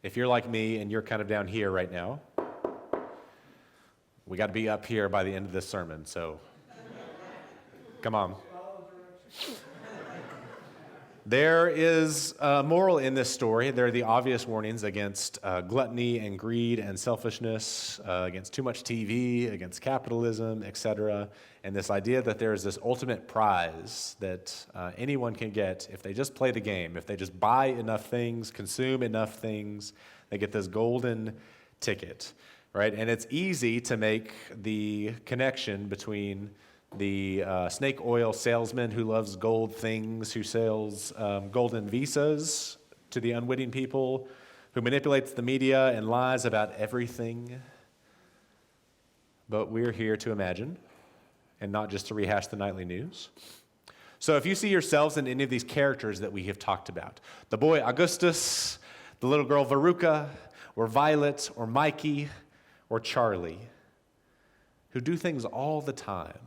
If you're like me and you're kind of down here right now, we got to be up here by the end of this sermon, so come on. There is a moral in this story. There are the obvious warnings against gluttony and greed and selfishness, against too much TV, against capitalism, etc. And this idea that there is this ultimate prize that anyone can get if they just play the game, if they just buy enough things, consume enough things, they get this golden ticket, right? And it's easy to make the connection between the snake oil salesman who loves gold things, who sells golden visas to the unwitting people, who manipulates the media and lies about everything. But we're here to imagine, and not just to rehash the nightly news. So if you see yourselves in any of these characters that we have talked about, the boy Augustus, the little girl Veruca, or Violet, or Mikey, or Charlie, who do things all the time,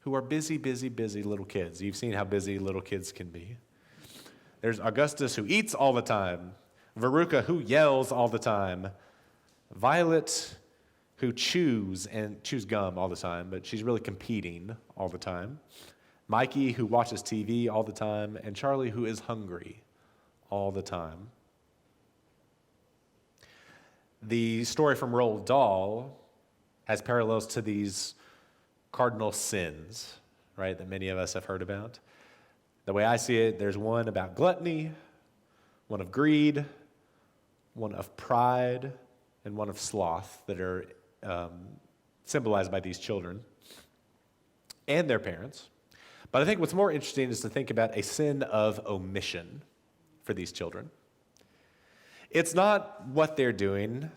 who are busy, busy, busy little kids. You've seen how busy little kids can be. There's Augustus, who eats all the time. Veruca, who yells all the time. Violet, who chews gum all the time, but she's really competing all the time. Mikey, who watches TV all the time. And Charlie, who is hungry all the time. The story from Roald Dahl has parallels to these cardinal sins, right, that many of us have heard about. The way I see it, there's one about gluttony, one of greed, one of pride, and one of sloth that are symbolized by these children and their parents. But I think what's more interesting is to think about a sin of omission for these children. It's not what they're doing.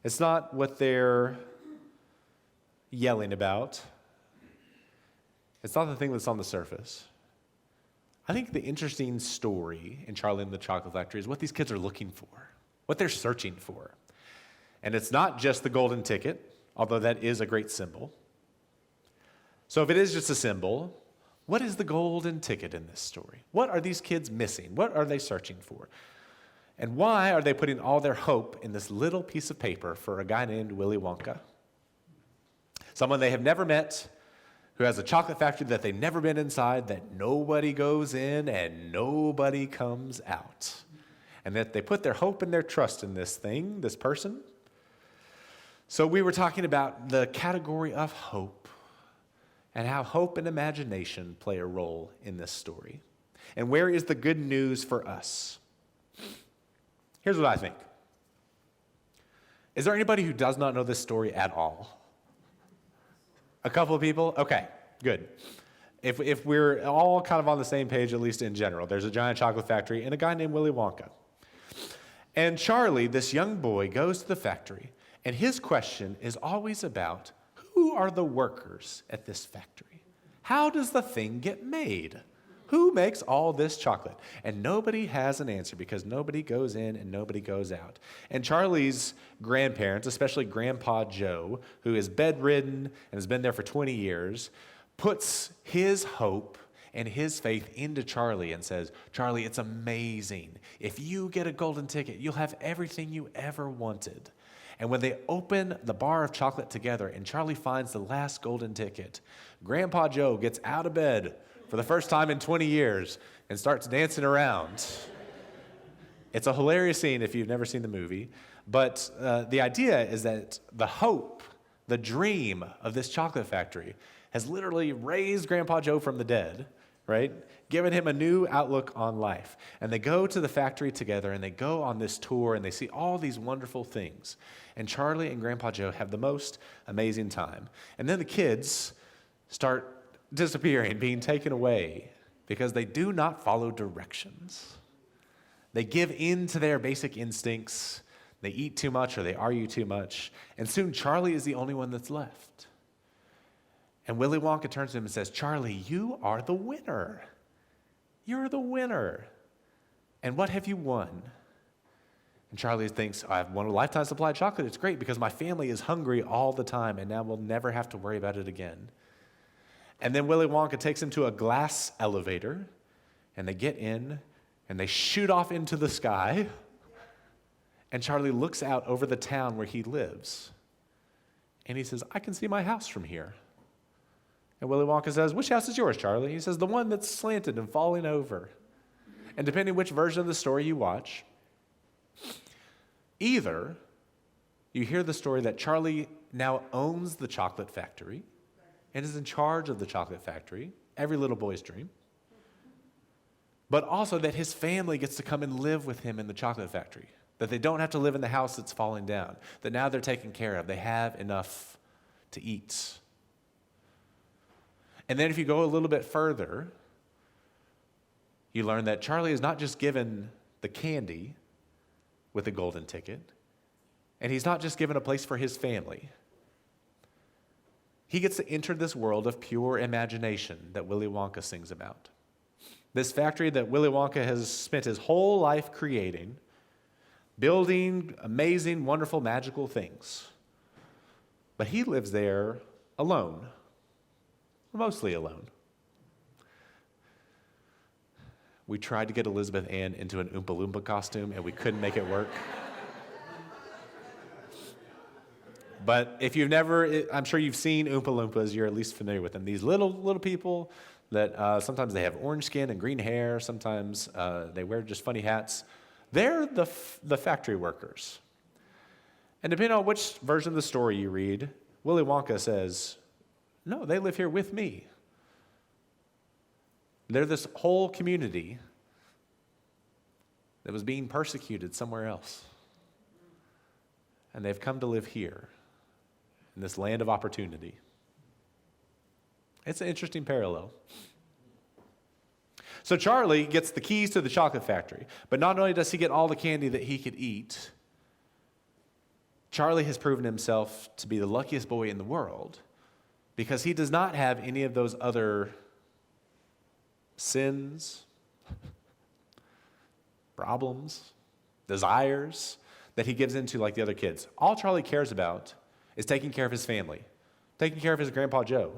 It's not what they're yelling about. It's not the thing that's on the surface. I think the interesting story in Charlie and the Chocolate Factory is what these kids are looking for, what they're searching for. And it's not just the golden ticket, although that is a great symbol. So if it is just a symbol, what is the golden ticket in this story? What are these kids missing? What are they searching for? And why are they putting all their hope in this little piece of paper for a guy named Willy Wonka? Someone they have never met, who has a chocolate factory that they've never been inside, that nobody goes in and nobody comes out. And that they put their hope and their trust in this thing, this person. So we were talking about the category of hope and how hope and imagination play a role in this story. And where is the good news for us? Here's what I think. Is there anybody who does not know this story at all? A couple of people? Okay, good. If we're all kind of on the same page, at least in general, there's a giant chocolate factory and a guy named Willy Wonka. And Charlie, this young boy, goes to the factory, and his question is always about who are the workers at this factory? How does the thing get made? Who makes all this chocolate? And nobody has an answer because nobody goes in and nobody goes out. And Charlie's grandparents, especially Grandpa Joe, who is bedridden and has been there for 20 years, puts his hope and his faith into Charlie and says, Charlie, it's amazing. If you get a golden ticket, you'll have everything you ever wanted. And when they open the bar of chocolate together and Charlie finds the last golden ticket, Grandpa Joe gets out of bed for the first time in 20 years and starts dancing around. It's a hilarious scene if you've never seen the movie, but the idea is that the hope, the dream of this chocolate factory has literally raised Grandpa Joe from the dead, right? Given him a new outlook on life. And they go to the factory together and they go on this tour and they see all these wonderful things. And Charlie and Grandpa Joe have the most amazing time. And then the kids start disappearing, being taken away because they do not follow directions. They give in to their basic instincts. They eat too much or they argue too much. And soon Charlie is the only one that's left. And Willy Wonka turns to him and says, Charlie, you are the winner. You're the winner. And what have you won? And Charlie thinks, I've won a lifetime supply of chocolate. It's great because my family is hungry all the time and now we'll never have to worry about it again. And then Willy Wonka takes him to a glass elevator, and they get in, and they shoot off into the sky, And Charlie looks out over the town where he lives. And he says, I can see my house from here. And Willy Wonka says, which house is yours, Charlie? He says, the one that's slanted and falling over. And depending which version of the story you watch, either you hear the story that Charlie now owns the chocolate factory and is in charge of the chocolate factory, every little boy's dream, but also that his family gets to come and live with him in the chocolate factory, that they don't have to live in the house that's falling down, that now they're taken care of. They have enough to eat. And then if you go a little bit further, you learn that Charlie is not just given the candy with the golden ticket, and he's not just given a place for his family. He gets to enter this world of pure imagination that Willy Wonka sings about. This factory that Willy Wonka has spent his whole life creating, building amazing, wonderful, magical things. But he lives there alone, mostly alone. We tried to get Elizabeth Ann into an Oompa Loompa costume, and we couldn't make it work. But if you've never, I'm sure you've seen Oompa Loompas, you're at least familiar with them. These little people that sometimes they have orange skin and green hair, sometimes they wear just funny hats. They're the factory workers. And depending on which version of the story you read, Willy Wonka says, no, they live here with me. They're this whole community that was being persecuted somewhere else. And they've come to live here in this land of opportunity. It's an interesting parallel. So Charlie gets the keys to the chocolate factory, but not only does he get all the candy that he could eat, Charlie has proven himself to be the luckiest boy in the world because he does not have any of those other sins, problems, desires that he gives into like the other kids. All Charlie cares about is taking care of his family, taking care of his Grandpa Joe.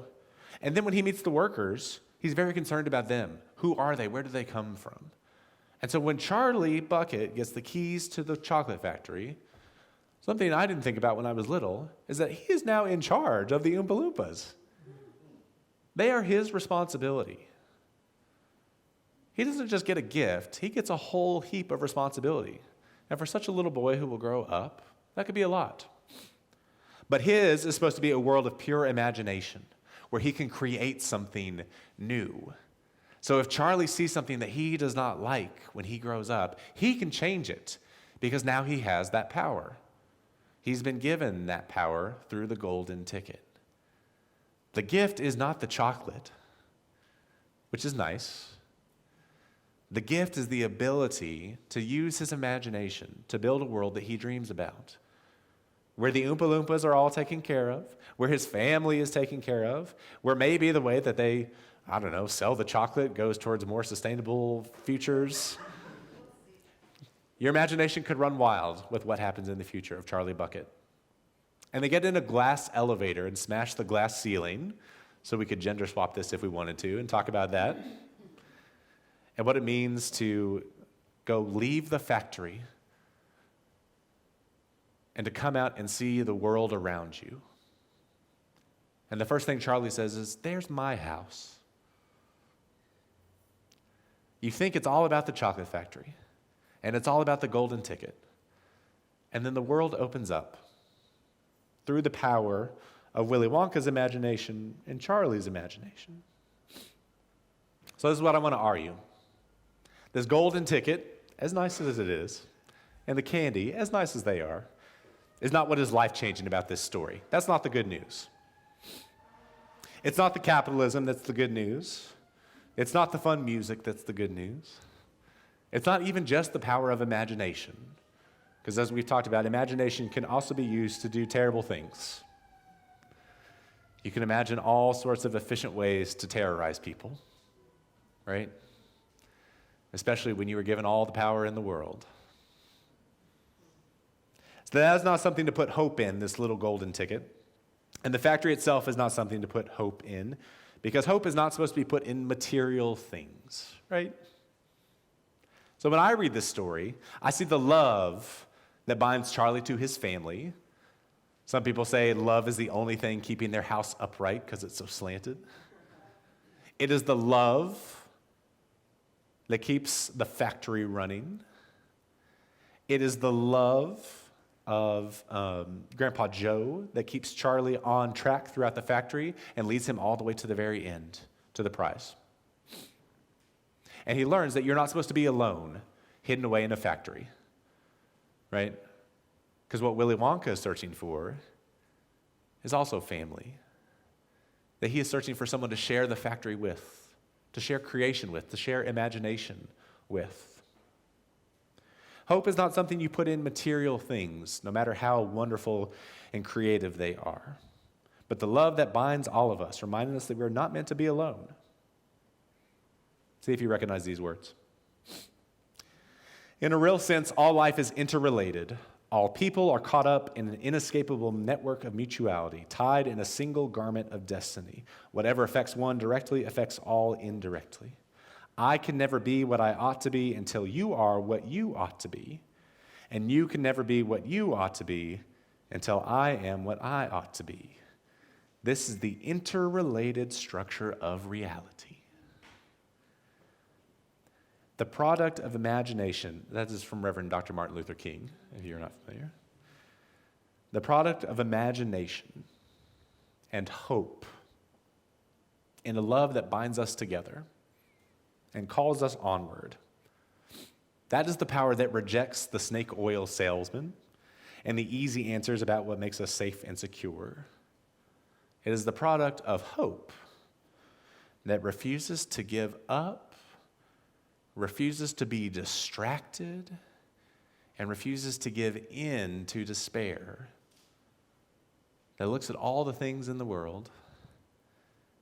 And then when he meets the workers, he's very concerned about them. Who are they? Where do they come from? And so when Charlie Bucket gets the keys to the chocolate factory, something I didn't think about when I was little is that he is now in charge of the Oompa Loompas. They are his responsibility. He doesn't just get a gift, he gets a whole heap of responsibility. And for such a little boy who will grow up, that could be a lot. But his is supposed to be a world of pure imagination, where he can create something new. So if Charlie sees something that he does not like when he grows up, he can change it because now he has that power. He's been given that power through the golden ticket. The gift is not the chocolate, which is nice. The gift is the ability to use his imagination to build a world that he dreams about, where the Oompa Loompas are all taken care of, where his family is taken care of, where maybe the way that they, sell the chocolate goes towards more sustainable futures. Your imagination could run wild with what happens in the future of Charlie Bucket. And they get in a glass elevator and smash the glass ceiling, so we could gender swap this if we wanted to and talk about that. And what it means to go leave the factory and to come out and see the world around you. And the first thing Charlie says is, there's my house. You think it's all about the chocolate factory, and it's all about the golden ticket. And then the world opens up through the power of Willy Wonka's imagination and Charlie's imagination. So this is what I want to argue. This golden ticket, as nice as it is, and the candy, as nice as they are, is not what is life-changing about this story. That's not the good news. It's not the capitalism that's the good news. It's not the fun music that's the good news. It's not even just the power of imagination. Because as we've talked about, imagination can also be used to do terrible things. You can imagine all sorts of efficient ways to terrorize people, right? Especially when you were given all the power in the world. So that is not something to put hope in, this little golden ticket. And the factory itself is not something to put hope in, because hope is not supposed to be put in material things, right? So when I read this story, I see the love that binds Charlie to his family. Some people say love is the only thing keeping their house upright because it's so slanted. It is the love that keeps the factory running. It is the love of Grandpa Joe that keeps Charlie on track throughout the factory and leads him all the way to the very end, to the prize. And he learns that you're not supposed to be alone, hidden away in a factory, right? Because what Willy Wonka is searching for is also family. That he is searching for someone to share the factory with, to share creation with, to share imagination with. Hope is not something you put in material things, no matter how wonderful and creative they are, but the love that binds all of us, reminding us that we're not meant to be alone. See if you recognize these words. In a real sense, all life is interrelated. All people are caught up in an inescapable network of mutuality, tied in a single garment of destiny. Whatever affects one directly affects all indirectly. I can never be what I ought to be until you are what you ought to be. And you can never be what you ought to be until I am what I ought to be. This is the interrelated structure of reality. The product of imagination, that is from Reverend Dr. Martin Luther King, if you're not familiar. The product of imagination and hope in a love that binds us together and calls us onward. That is the power that rejects the snake oil salesman and the easy answers about what makes us safe and secure. It is the product of hope that refuses to give up, refuses to be distracted, and refuses to give in to despair. That looks at all the things in the world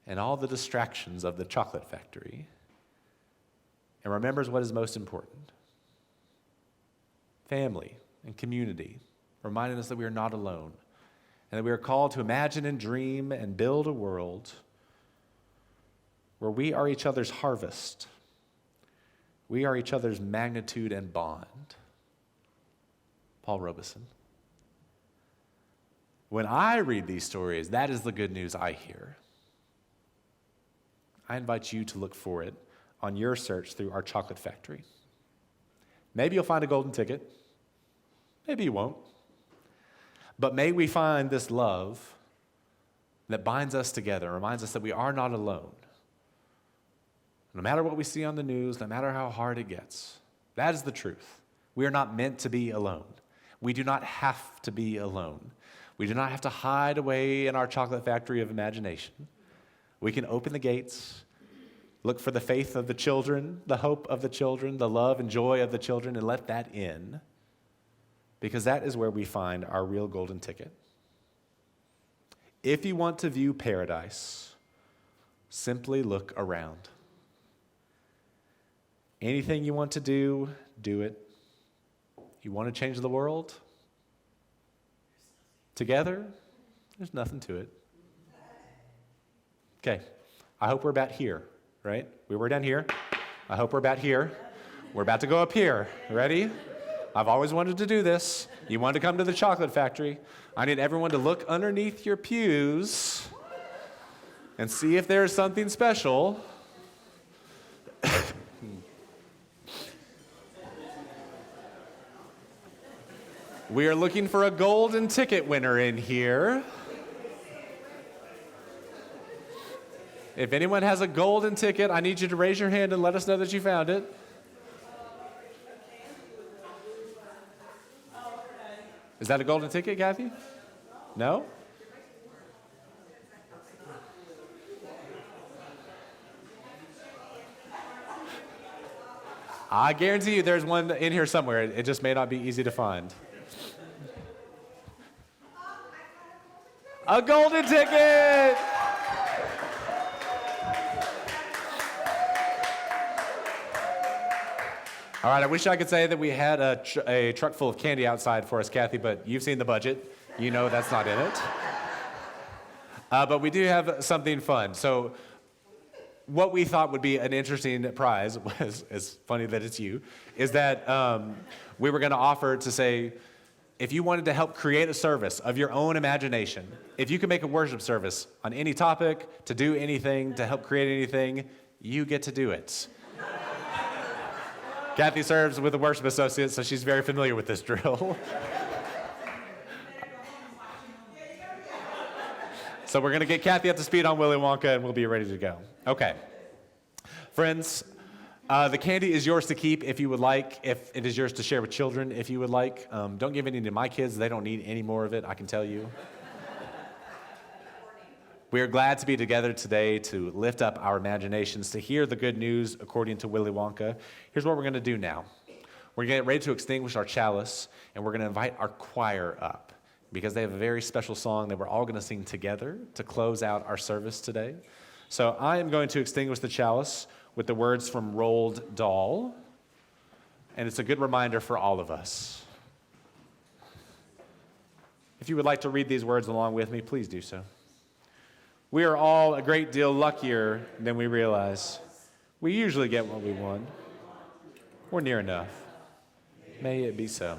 and all the distractions of the chocolate factory and remembers what is most important. Family and community, reminding us that we are not alone and that we are called to imagine and dream and build a world where we are each other's harvest. We are each other's magnitude and bond. Paul Robeson. When I read these stories, that is the good news I hear. I invite you to look for it on your search through our chocolate factory. Maybe you'll find a golden ticket. Maybe you won't. But may we find this love that binds us together, reminds us that we are not alone. No matter what we see on the news, no matter how hard it gets, that is the truth. We are not meant to be alone. We do not have to be alone. We do not have to hide away in our chocolate factory of imagination. We can open the gates, look for the faith of the children, the hope of the children, the love and joy of the children, and let that in, because that is where we find our real golden ticket. If you want to view paradise, simply look around. Anything you want to do, do it. You want to change the world? Together? There's nothing to it. Okay, I hope we're about here, right? We were down here. I hope we're about here. We're about to go up here. Ready? I've always wanted to do this. You want to come to the chocolate factory? I need everyone to look underneath your pews and see if there's something special. We are looking for a golden ticket winner in here. If anyone has a golden ticket, I need you to raise your hand and let us know that you found it. Is that a golden ticket, Kathy? No? I guarantee you there's one in here somewhere. It just may not be easy to find. A golden ticket! All right, I wish I could say that we had a truck full of candy outside for us, Kathy, but you've seen the budget. You know that's not in it. But we do have something fun. So what we thought would be an interesting prize, was, it's funny that it's you, is that we were going to offer to say, if you wanted to help create a service of your own imagination, if you could make a worship service on any topic, to do anything, to help create anything, you get to do it. Kathy serves with the worship associates, so she's very familiar with this drill. So we're going to get Kathy up to speed on Willy Wonka, and we'll be ready to go. Okay. Friends, the candy is yours to keep if you would like. If it is yours to share with children if you would like. Don't give any to my kids. They don't need any more of it, I can tell you. We are glad to be together today to lift up our imaginations, to hear the good news according to Willy Wonka. Here's what we're going to do now. We're going to get ready to extinguish our chalice, and we're going to invite our choir up because they have a very special song that we're all going to sing together to close out our service today. So I am going to extinguish the chalice with the words from Roald Dahl, and it's a good reminder for all of us. If you would like to read these words along with me, please do so. We are all a great deal luckier than we realize. We usually get what we want. We're near enough. May it be so.